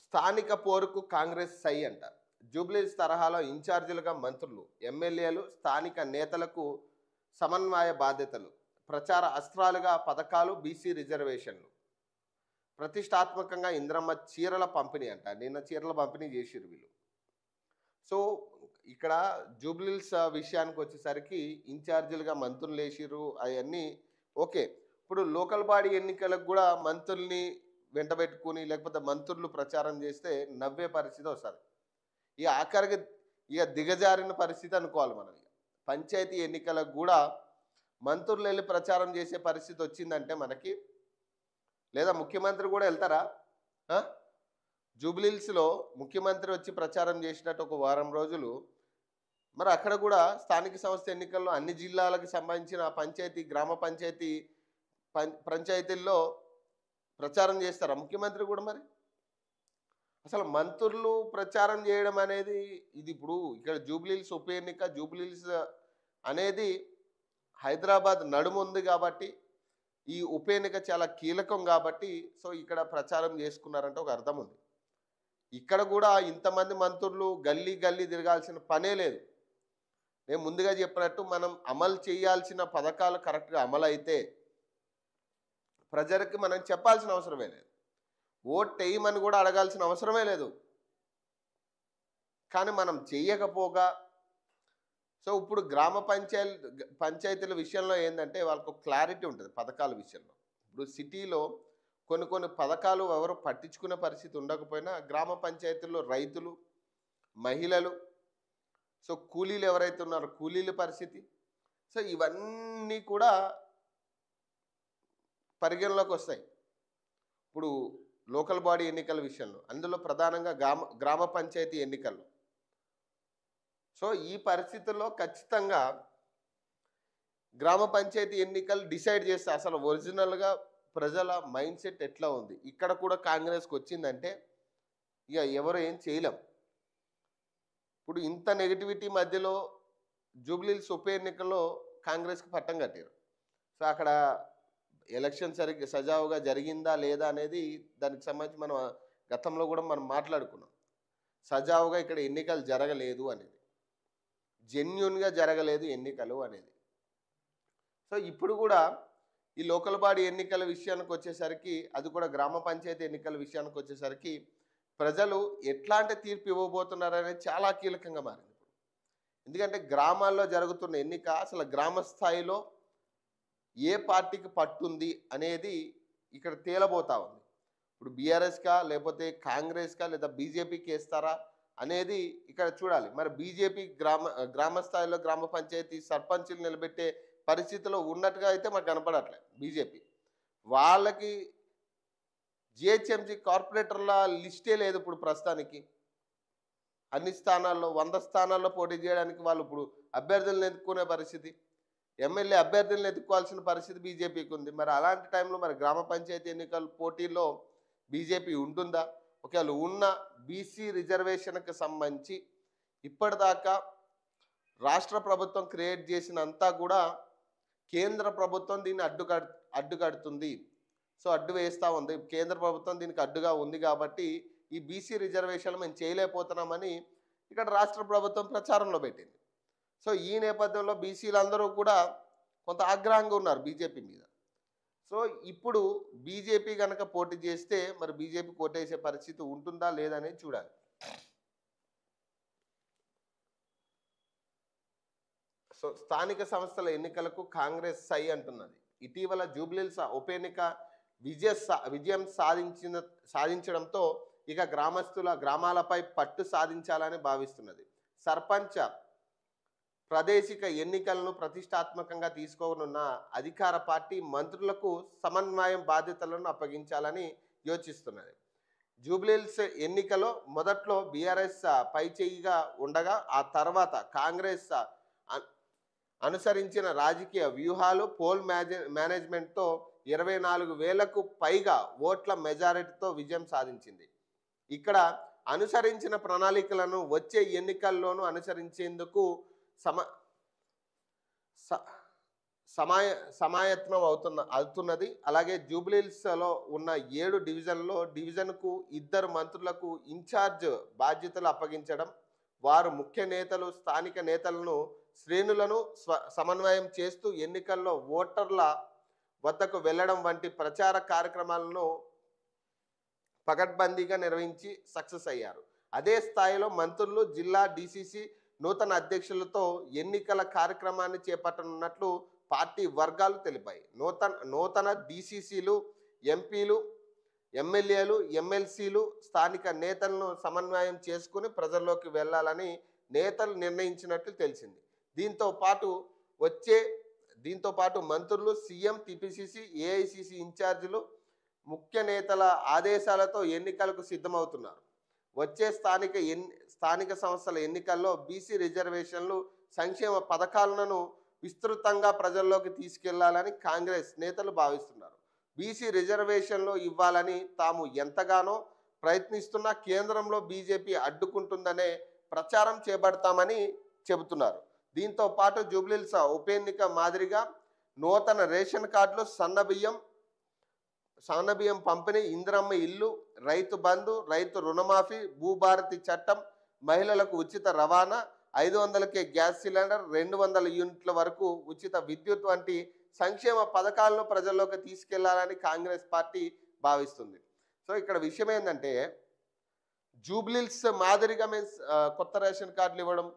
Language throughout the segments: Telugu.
స్థానిక పోరుకు కాంగ్రెస్ సై అంట. జూబ్లీస్ తరహాలో ఇన్ఛార్జీలుగా మంత్రులు, ఎమ్మెల్యేలు, స్థానిక నేతలకు సమన్వయ బాధ్యతలు, ప్రచార అస్త్రాలుగా పథకాలు, బీసీ రిజర్వేషన్లు. ప్రతిష్టాత్మకంగా ఇంద్రమ్మ చీరల పంపిణీ అంట. నిన్న చీరల పంపిణీ చేసిరు వీళ్ళు. సో ఇక్కడ జూబ్లీస్ విషయానికి వచ్చేసరికి ఇన్ఛార్జీలుగా మంత్రులు వేసిరు, అవన్నీ ఓకే. ఇప్పుడు లోకల్ బాడీ ఎన్నికలకు కూడా మంత్రుల్ని వెంటబెట్టుకుని లేకపోతే మంత్రులు ప్రచారం చేస్తే నవ్వే పరిస్థితి వస్తుంది. ఇక ఆఖరికి ఇక దిగజారిన పరిస్థితి అనుకోవాలి మనం. ఇక పంచాయతీ ఎన్నికలకు కూడా మంత్రులు వెళ్ళి ప్రచారం చేసే పరిస్థితి వచ్చిందంటే మనకి, లేదా ముఖ్యమంత్రి కూడా వెళ్తారా? జూబ్లీహిల్స్లో ముఖ్యమంత్రి వచ్చి ప్రచారం చేసినట్టు ఒక వారం రోజులు, మరి అక్కడ కూడా స్థానిక సంస్థ ఎన్నికల్లో అన్ని జిల్లాలకు సంబంధించిన పంచాయతీ, గ్రామ పంచాయతీ పంచాయతీల్లో ప్రచారం చేస్తారా ముఖ్యమంత్రి కూడా? మరి అసలు మంత్రులు ప్రచారం చేయడం అనేది ఇది ఇప్పుడు ఇక్కడ జూబ్లీహిల్స్ ఉప ఎన్నిక, జూబ్లీహిల్స్ అనేది హైదరాబాద్ నడుము ఉంది కాబట్టి ఈ ఉప ఎన్నిక చాలా కీలకం కాబట్టి సో ఇక్కడ ప్రచారం చేసుకున్నారంటే ఒక అర్థం ఉంది. ఇక్కడ కూడా ఇంతమంది మంత్రులు గల్లీ గల్లీ తిరగాల్సిన పనే లేదు. నేను ముందుగా చెప్పినట్టు మనం అమలు చేయాల్సిన పథకాలు కరెక్ట్గా అమలు అయితే ప్రజలకి మనం చెప్పాల్సిన అవసరమే లేదు, ఓట్ వేయమని కూడా అడగాల్సిన అవసరమే లేదు. కానీ మనం చెయ్యకపోగా సో ఇప్పుడు గ్రామ పంచాయతీల విషయంలో ఏంటంటే వాళ్ళకు క్లారిటీ ఉంటుంది పథకాల విషయంలో. ఇప్పుడు సిటీలో కొన్ని పథకాలు ఎవరు పట్టించుకునే పరిస్థితి ఉండకపోయినా గ్రామ పంచాయతీల్లో రైతులు, మహిళలు, సో కూలీలు ఎవరైతే ఉన్నారో కూలీల పరిస్థితి, సో ఇవన్నీ కూడా పరిగణలోకి వస్తాయి. ఇప్పుడు లోకల్ బాడీ ఎన్నికల విషయంలో, అందులో ప్రధానంగా గ్రామ పంచాయతీ ఎన్నికల్లో. సో ఈ పరిస్థితుల్లో ఖచ్చితంగా గ్రామ పంచాయతీ ఎన్నికలు డిసైడ్ చేస్తే అసలు ఒరిజినల్గా ప్రజల మైండ్ సెట్ ఎట్లా ఉంది. ఇక్కడ కూడా కాంగ్రెస్కి వచ్చిందంటే ఇక ఎవరు ఏం చేయలేం. ఇప్పుడు ఇంత నెగిటివిటీ మధ్యలో జూబ్లీహిల్స్ ఉప ఎన్నికల్లో కాంగ్రెస్కి పట్టం కట్టారు. సో అక్కడ ఎలక్షన్ సజావుగా జరిగిందా లేదా అనేది దానికి సంబంధించి మనం గతంలో కూడా మనం మాట్లాడుకున్నాం. సజావుగా ఇక్కడ ఎన్నికలు జరగలేదు అనేది, జెన్యున్గా జరగలేదు ఎన్నికలు అనేది. సో ఇప్పుడు కూడా ఈ లోకల్ బాడీ ఎన్నికల విషయానికి వచ్చేసరికి, అది కూడా గ్రామ పంచాయతీ ఎన్నికల విషయానికి వచ్చేసరికి ప్రజలు ఎట్లాంటి తీర్పు ఇవ్వబోతున్నారు అనేది చాలా కీలకంగా మారింది ఇప్పుడు. ఎందుకంటే గ్రామాల్లో జరుగుతున్న ఎన్నిక అసలు గ్రామ స్థాయిలో ఏ పార్టీకి పట్టుంది అనేది ఇక్కడ తేలబోతా ఉంది. ఇప్పుడు బీఆర్ఎస్కా లేకపోతే కాంగ్రెస్కా లేదా బీజేపీకి వేస్తారా అనేది ఇక్కడ చూడాలి. మరి బీజేపీ గ్రామ స్థాయిలో గ్రామ పంచాయతీ సర్పంచులు నిలబెట్టే పరిస్థితిలో ఉన్నట్టుగా అయితే మాకు కనపడట్లేదు. బీజేపీ వాళ్ళకి జిహెచ్ఎంసీ కార్పొరేటర్ల లిస్టే లేదు ఇప్పుడు ప్రస్తుతానికి. అన్ని స్థానాల్లో 100 స్థానాల్లో పోటీ చేయడానికి వాళ్ళు ఇప్పుడు అభ్యర్థులను ఎన్నుకునే పరిస్థితి, ఎమ్మెల్యే అభ్యర్థులను ఎన్నుకోవాల్సిన పరిస్థితి బీజేపీకి ఉంది. మరి అలాంటి టైంలో మరి గ్రామ పంచాయతీ ఎన్నికల పోటీలో బీజేపీ ఉంటుందా? ఒకవేళ ఉన్న బీసీ రిజర్వేషన్కి సంబంధించి ఇప్పటిదాకా రాష్ట్ర ప్రభుత్వం క్రియేట్ చేసినంతా కూడా కేంద్ర ప్రభుత్వం దీన్ని అడ్డుకడుతుంది. సో అడ్డు వేస్తూ ఉంది. కేంద్ర ప్రభుత్వం దీనికి అడ్డుగా ఉంది కాబట్టి ఈ బీసీ రిజర్వేషన్లు మేము చేయలేకపోతున్నామని ఇక్కడ రాష్ట్ర ప్రభుత్వం ప్రచారంలో పెట్టింది. సో ఈ నేపథ్యంలో బీసీలందరూ కూడా కొంత ఆగ్రహంగా ఉన్నారు బీజేపీ మీద. సో ఇప్పుడు బీజేపీ కనుక పోటీ చేస్తే మరి బీజేపీ కోటేసే పరిస్థితి ఉంటుందా లేదా అనేది చూడాలి. సో స్థానిక సంస్థల ఎన్నికలకు కాంగ్రెస్ సై అంటున్నది. ఇటీవల జూబ్లీహిల్స్ ఉప ఎన్నిక విజయం సాధించడంతో ఇక గ్రామాలపై పట్టు సాధించాలని భావిస్తున్నది. సర్పంచ్ ప్రాదేశిక ఎన్నికలను ప్రతిష్టాత్మకంగా తీసుకోనున్న అధికార పార్టీ మంత్రులకు సమన్వయం బాధ్యతలను అప్పగించాలని యోచిస్తున్నది. జూబ్లీహిల్స్ ఎన్నికలో మొదట్లో బీఆర్ఎస్ పైచేయిగా ఉండగా ఆ తర్వాత కాంగ్రెస్ అనుసరించిన రాజకీయ వ్యూహాలు, పోల్ మేనేజ్మెంట్తో 24,000కు పైగా ఓట్ల మెజారిటీతో విజయం సాధించింది. ఇక్కడ అనుసరించిన ప్రణాళికలను వచ్చే ఎన్నికల్లోనూ అనుసరించేందుకు సమాయ సమాయత్నం అవుతున్నది. అలాగే జూబ్లీహిల్స్‌లో ఉన్న 7 డివిజన్‌లో డివిజన్‌కు 2 మంత్రులకు ఇన్ఛార్జ్ బాధ్యతలు అప్పగించడం, వారు ముఖ్య నేతలు, స్థానిక నేతలను, శ్రేణులను సమన్వయం చేస్తూ ఎన్నికల్లో ఓటర్ల వద్దకు వెళ్లడం వంటి ప్రచార కార్యక్రమాలను పకడ్బందీగా నిర్వహించి సక్సెస్ అయ్యారు. అదే స్థాయిలో మంత్రులు, జిల్లా డీసీసీ నూతన అధ్యక్షులతో ఎన్నికల కార్యక్రమాన్ని చేపట్టనున్నట్లు పార్టీ వర్గాలు తెలిపాయి. నూతన డీసీసీలు, ఎంపీలు, ఎమ్మెల్యేలు, ఎమ్మెల్సీలు స్థానిక నేతలను సమన్వయం చేసుకుని ప్రజల్లోకి వెళ్లాలని నేతలు నిర్ణయించినట్లు తెలిసింది. దీంతో పాటు మంత్రులు, సీఎం, టీపీసీసీ, ఏఐసీసీ ఇన్ఛార్జీలు ముఖ్య నేతల ఆదేశాలతో ఎన్నికలకు సిద్ధమవుతున్నారు. వచ్చే స్థానిక సంస్థల ఎన్నికల్లో బీసీ రిజర్వేషన్లు, సంక్షేమ పథకాలను విస్తృతంగా ప్రజల్లోకి తీసుకెళ్లాలని కాంగ్రెస్ నేతలు భావిస్తున్నారు. బీసీ రిజర్వేషన్లు ఇవ్వాలని తాము ఎంతగానో ప్రయత్నిస్తున్నా కేంద్రంలో బీజేపీ అడ్డుకుంటుందనే ప్రచారం చేపడతామని చెబుతున్నారు. దీంతో పాటు జూబ్లీహిల్స్ ఉప ఎన్నిక మాదిరిగా నూతన రేషన్ కార్డులు, సన్నబియ్యం పంపిణీ, ఇందిరమ్మ ఇల్లు, రైతు బంధు, రైతు రుణమాఫీ, భూభారతి చట్టం, మహిళలకు ఉచిత రవాణా, 500కే గ్యాస్ సిలిండర్, 200 యూనిట్ల వరకు ఉచిత విద్యుత్ వంటి సంక్షేమ పథకాలను ప్రజల్లోకి తీసుకెళ్లాలని కాంగ్రెస్ పార్టీ భావిస్తుంది. సో ఇక్కడ విషయం ఏంటంటే, జూబ్లీహిల్స్ మాదిరిగా మేము కొత్త రేషన్ కార్డులు ఇవ్వడం,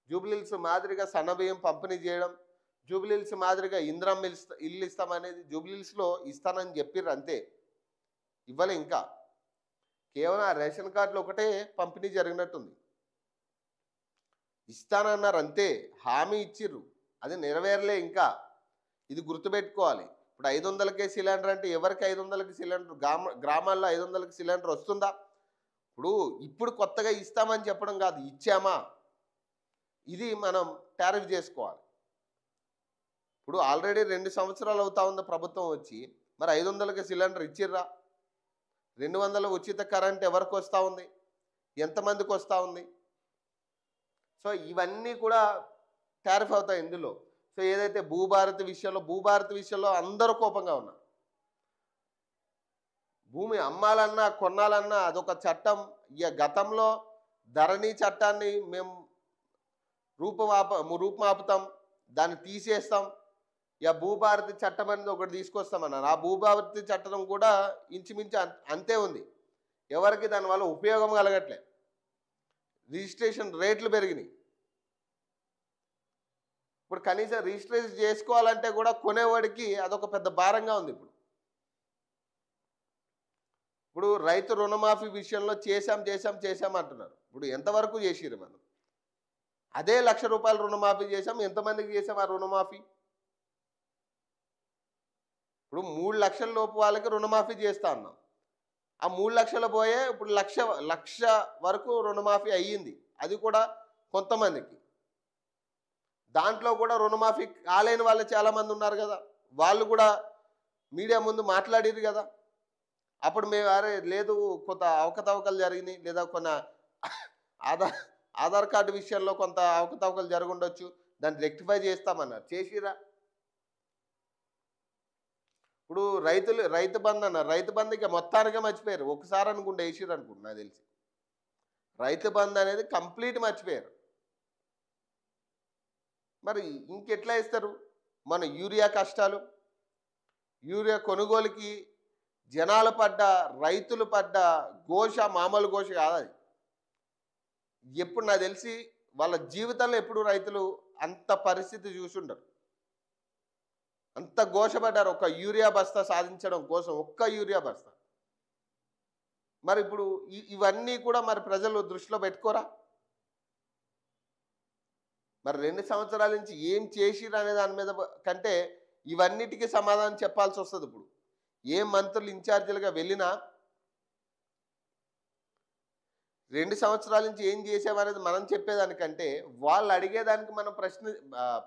జూబ్లీహిల్స్ మాదిరిగా సన్నబియ్యం పంపిణీ చేయడం, జూబ్లీహిల్స్ మాదిరిగా ఇందిరమ్మ ఇల్లు ఇస్తామనేది జూబ్లీహిల్స్లో ఇస్తానని చెప్పిర్రు అంతే, ఇవ్వలే. ఇంకా కేవలం ఆ రేషన్ కార్డులు ఒకటే పంపిణీ జరిగినట్టుంది. ఇస్తానన్నారు అంతే, హామీ ఇచ్చిర్రు, అది నెరవేరలే ఇంకా. ఇది గుర్తుపెట్టుకోవాలి. ఇప్పుడు 500కే సిలిండర్ అంటే ఎవరికి 500కి సిలిండర్? గ్రామాల్లో 500కి సిలిండర్ వస్తుందా? ఇప్పుడు కొత్తగా ఇస్తామని చెప్పడం కాదు, ఇచ్చామా, ఇది మనం టారిఫ్ చేసుకోవాలి. ఇప్పుడు ఆల్రెడీ 2 సంవత్సరాలు అవుతా ఉంది ప్రభుత్వం వచ్చి, మరి 500కి సిలిండర్ ఇచ్చిర్రా? 200 ఉచిత కరెంట్ ఎవరికి వస్తూ ఉంది? ఎంతమందికి వస్తూ ఉంది? సో ఇవన్నీ కూడా టారిఫ్ అవుతాయి ఇందులో. సో ఏదైతే భూభారతి విషయంలో అందరూ కోపంగా ఉన్నారు. భూమి అమ్మాలన్నా కొనాలన్నా అదొక చట్టం. ఇక గతంలో ధరణి చట్టాన్ని మేము రూపుమాపుతాం, దాన్ని తీసేస్తాం, ఇక భూభారతి చట్టం అనేది ఒకటి తీసుకొస్తామన్నారు. ఆ భూభారతి చట్టం కూడా ఇంచుమించు అంతే ఉంది. ఎవరికి దానివల్ల ఉపయోగం కలగట్లే. రిజిస్ట్రేషన్ రేట్లు పెరిగినాయి. ఇప్పుడు కనీసం రిజిస్ట్రేషన్ చేసుకోవాలంటే కూడా కొనేవాడికి అదొక పెద్ద భారంగా ఉంది. ఇప్పుడు రైతు రుణమాఫీ విషయంలో చేశాం అంటున్నారు. ఇప్పుడు ఎంతవరకు చేసిరు? మనం అదే ₹1,00,000 రుణమాఫీ చేశాం. ఎంతమందికి చేసాం ఆ రుణమాఫీ? ఇప్పుడు 3 లక్షల లోపు వాళ్ళకి రుణమాఫీ చేస్తా అన్నాం. ఆ 3 లక్షలు పోయే ఇప్పుడు లక్ష వరకు రుణమాఫీ అయ్యింది. అది కూడా కొంతమందికి. దాంట్లో కూడా రుణమాఫీ కాలేని వాళ్ళు చాలామంది ఉన్నారు కదా, వాళ్ళు కూడా మీడియా ముందు మాట్లాడిరు కదా. అప్పుడు మేము అరే లేదు, కొంత అవకతవకలు జరిగినాయి, లేదా కొన్ని ఆధార్ కార్డు విషయంలో కొంత అవకతవకలు జరుగుండొచ్చు, దాన్ని రెక్టిఫై చేస్తామన్నారు. చేసిరా? ఇప్పుడు రైతు బంధు అన్నారు. రైతు బంధుకి మొత్తానికే మర్చిపోయారు. ఒకసారి అనుకుంటే వేసిరు అనుకుంటు నాకు తెలిసి. రైతు బంధు అనేది కంప్లీట్ మర్చిపోయారు. మరి ఇంకెట్లా ఇస్తారు? మన యూరియా కష్టాలు, యూరియా కొనుగోలుకి జనాలు పడ్డ, రైతులు పడ్డ ఘోష మామూలు ఘోష కాదు అది. ఎప్పుడు నాకు తెలిసి వాళ్ళ జీవితంలో ఎప్పుడు రైతులు అంత పరిస్థితి చూసుండరు, అంత ఘోషపడ్డారు ఒక యూరియా బస్తా సాధించడం కోసం, ఒక్క యూరియా బస్తా. మరి ఇప్పుడు ఇవన్నీ కూడా మరి ప్రజలు దృష్టిలో పెట్టుకోరా? మరి 2 సంవత్సరాల నుంచి ఏం చేసిరు అనే దాని మీద కంటే ఇవన్నిటికీ సమాధానం చెప్పాల్సి వస్తుంది. ఇప్పుడు ఏ మంత్రులు ఇన్ఛార్జీలుగా వెళ్ళినా 2 సంవత్సరాల నుంచి ఏం చేసామనేది మనం చెప్పేదానికంటే వాళ్ళు అడిగేదానికి మనం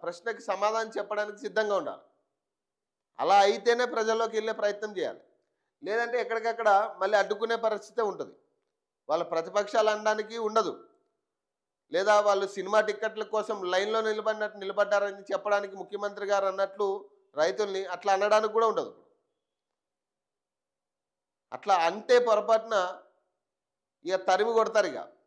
ప్రశ్నకి సమాధానం చెప్పడానికి సిద్ధంగా ఉండాలి. అలా అయితేనే ప్రజల్లోకి వెళ్ళే ప్రయత్నం చేయాలి. లేదంటే ఎక్కడికక్కడ మళ్ళీ అడ్డుకునే పరిస్థితే ఉంటుంది. వాళ్ళ ప్రతిపక్షాలు అనడానికి ఉండదు, లేదా వాళ్ళు సినిమా టిక్కెట్ల కోసం లైన్లో నిలబడ్డారని చెప్పడానికి ముఖ్యమంత్రి గారు అన్నట్లు రైతుల్ని అట్లా అనడానికి కూడా ఉండదు. అట్లా అంటే పొరపాటున ఇక తరిమి కొడతారు ఇక.